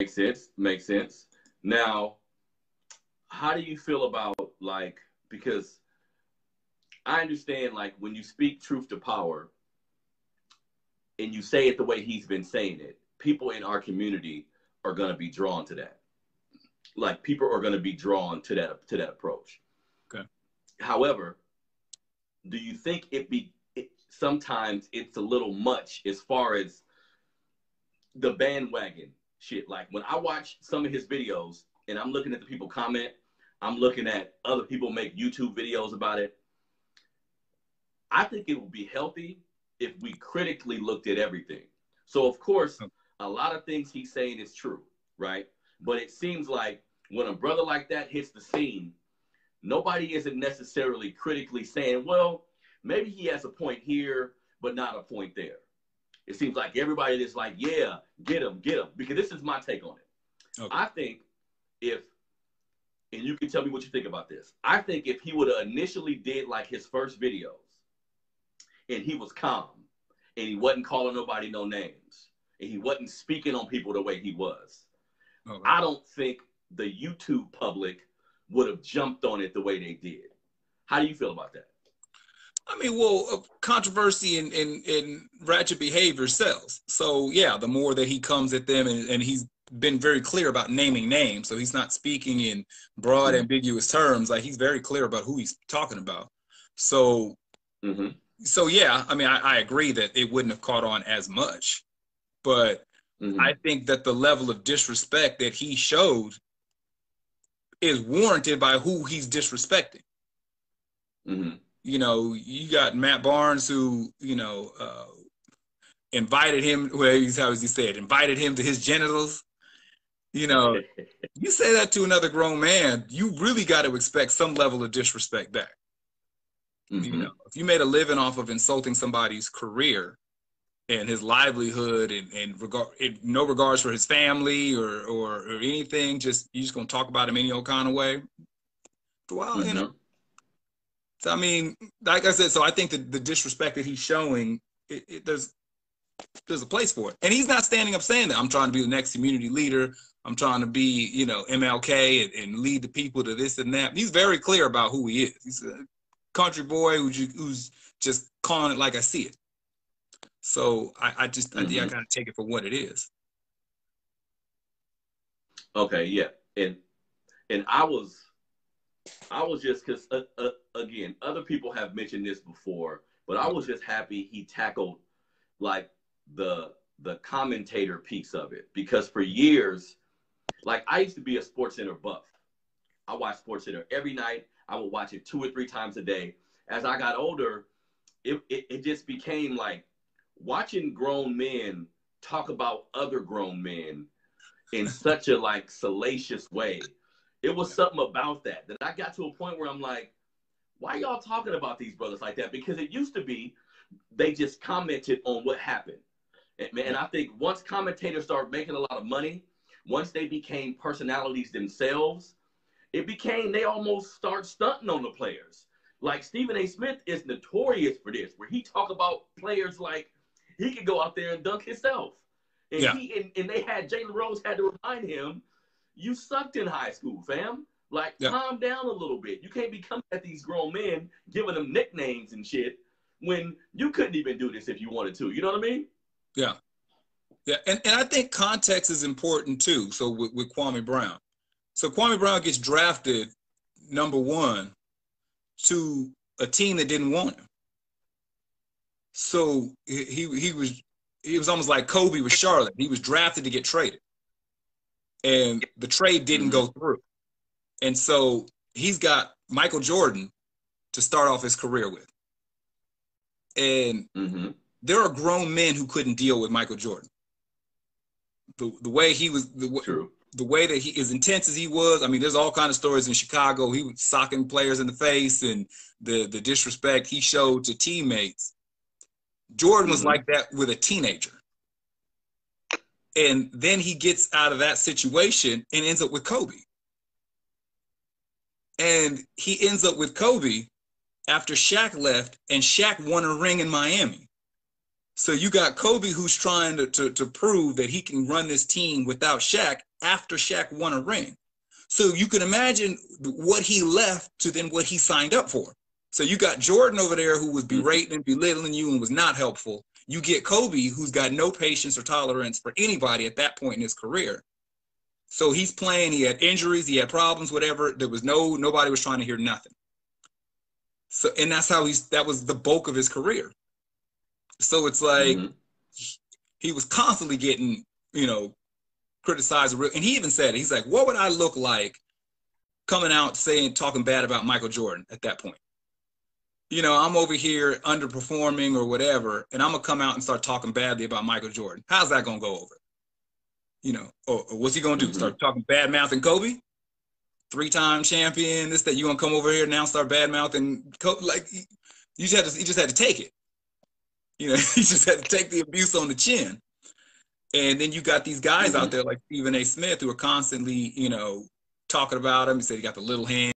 Makes sense. Makes sense. Now, how do you feel about, like, because I understand, like, when you speak truth to power and you say it the way he's been saying it, people in our community are going to be drawn to that. Like, people are going to be drawn to that approach. Okay. However, do you think sometimes it's a little much as far as the bandwagon shit? Like, when I watch some of his videos and I'm looking at the people comment, I'm looking at other people make YouTube videos about it. I think it would be healthy if we critically looked at everything. So, of course, a lot of things he's saying is true, right? But it seems like when a brother like that hits the scene, nobody isn't necessarily critically saying, well, maybe he has a point here, but not a point there. It seems like everybody is like, yeah, get him, because this is my take on it. Okay. I think and you can tell me what you think about this, I think if he would have initially did like his first videos and he was calm and he wasn't calling nobody no names and he wasn't speaking on people the way he was, okay, I don't think the YouTube public would have jumped on it the way they did. How do you feel about that? I mean, well, controversy and ratchet behavior sells. So, yeah, the more that he comes at them, and he's been very clear about naming names, so he's not speaking in broad, ambiguous terms. Like, he's very clear about who he's talking about. So, so yeah, I mean, I agree that it wouldn't have caught on as much. But I think that the level of disrespect that he showed is warranted by who he's disrespecting. You know, you got Matt Barnes who, you know, invited him, well, how was he said, invited him to his genitals. You know, you say that to another grown man, you really got to expect some level of disrespect back. You know, if you made a living off of insulting somebody's career and his livelihood and no regards for his family or anything, you just gonna talk about him any old kind of way. Well, you know. So, I mean, like I said, so I think that the disrespect that he's showing, there's a place for it. And he's not standing up saying that I'm trying to be the next community leader. I'm trying to be, you know, MLK and lead the people to this and that. He's very clear about who he is. He's a country boy who's just calling it like I see it. So I think I gotta take it for what it is. Okay, yeah, and I was just, because again, other people have mentioned this before, but I was just happy he tackled like the commentator piece of it, because for years, like, I used to be a SportsCenter buff. I watched SportsCenter every night. I would watch it 2 or 3 times a day. As I got older, it just became like watching grown men talk about other grown men in such a like salacious way. It was something about that I got to a point where I'm like, why y'all talking about these brothers like that? Because it used to be they just commented on what happened. And I think once commentators started making a lot of money, once they became personalities themselves, it became they almost start stunting on the players. Like Stephen A. Smith is notorious for this, where he talk about players like he could go out there and dunk himself. And and they had Jalen Rose had to remind him, you sucked in high school, fam. Like, calm down a little bit. You can't be coming at these grown men, giving them nicknames and shit, when you couldn't even do this if you wanted to. You know what I mean? Yeah. Yeah. And I think context is important too. So with Kwame Brown. So Kwame Brown gets drafted #1 to a team that didn't want him. So he was almost like Kobe with Charlotte. He was drafted to get traded. And the trade didn't go through. And so he's got Michael Jordan to start off his career with. And there are grown men who couldn't deal with Michael Jordan. The way he was, the way that he, as intense as he was, I mean, there's all kinds of stories in Chicago. He was socking players in the face and the disrespect he showed to teammates. Jordan was like that with a teenager. And then he gets out of that situation and ends up with Kobe. And he ends up with Kobe after Shaq left, and Shaq won a ring in Miami. So you got Kobe, who's trying to prove that he can run this team without Shaq after Shaq won a ring. So you can imagine what he left to then what he signed up for. So you got Jordan over there who was berating and belittling you and was not helpful. You get Kobe, who's got no patience or tolerance for anybody at that point in his career. So he's playing, he had injuries, he had problems, whatever. There was nobody was trying to hear nothing. So, and that's how that was the bulk of his career. So it's like he was constantly getting, criticized. And he even said, he's like, what would I look like coming out talking bad about Michael Jordan at that point? I'm over here underperforming or whatever, and I'm going to come out and start talking badly about Michael Jordan. How's that going to go over? Or what's he going to do? Start talking bad mouthing Kobe? 3-time champion, this, that. You going to come over here now and start bad mouthing Kobe? Like, you just had to take it. He just had to take the abuse on the chin. And then you got these guys out there like Stephen A. Smith who are constantly, talking about him. He said he got the little hand.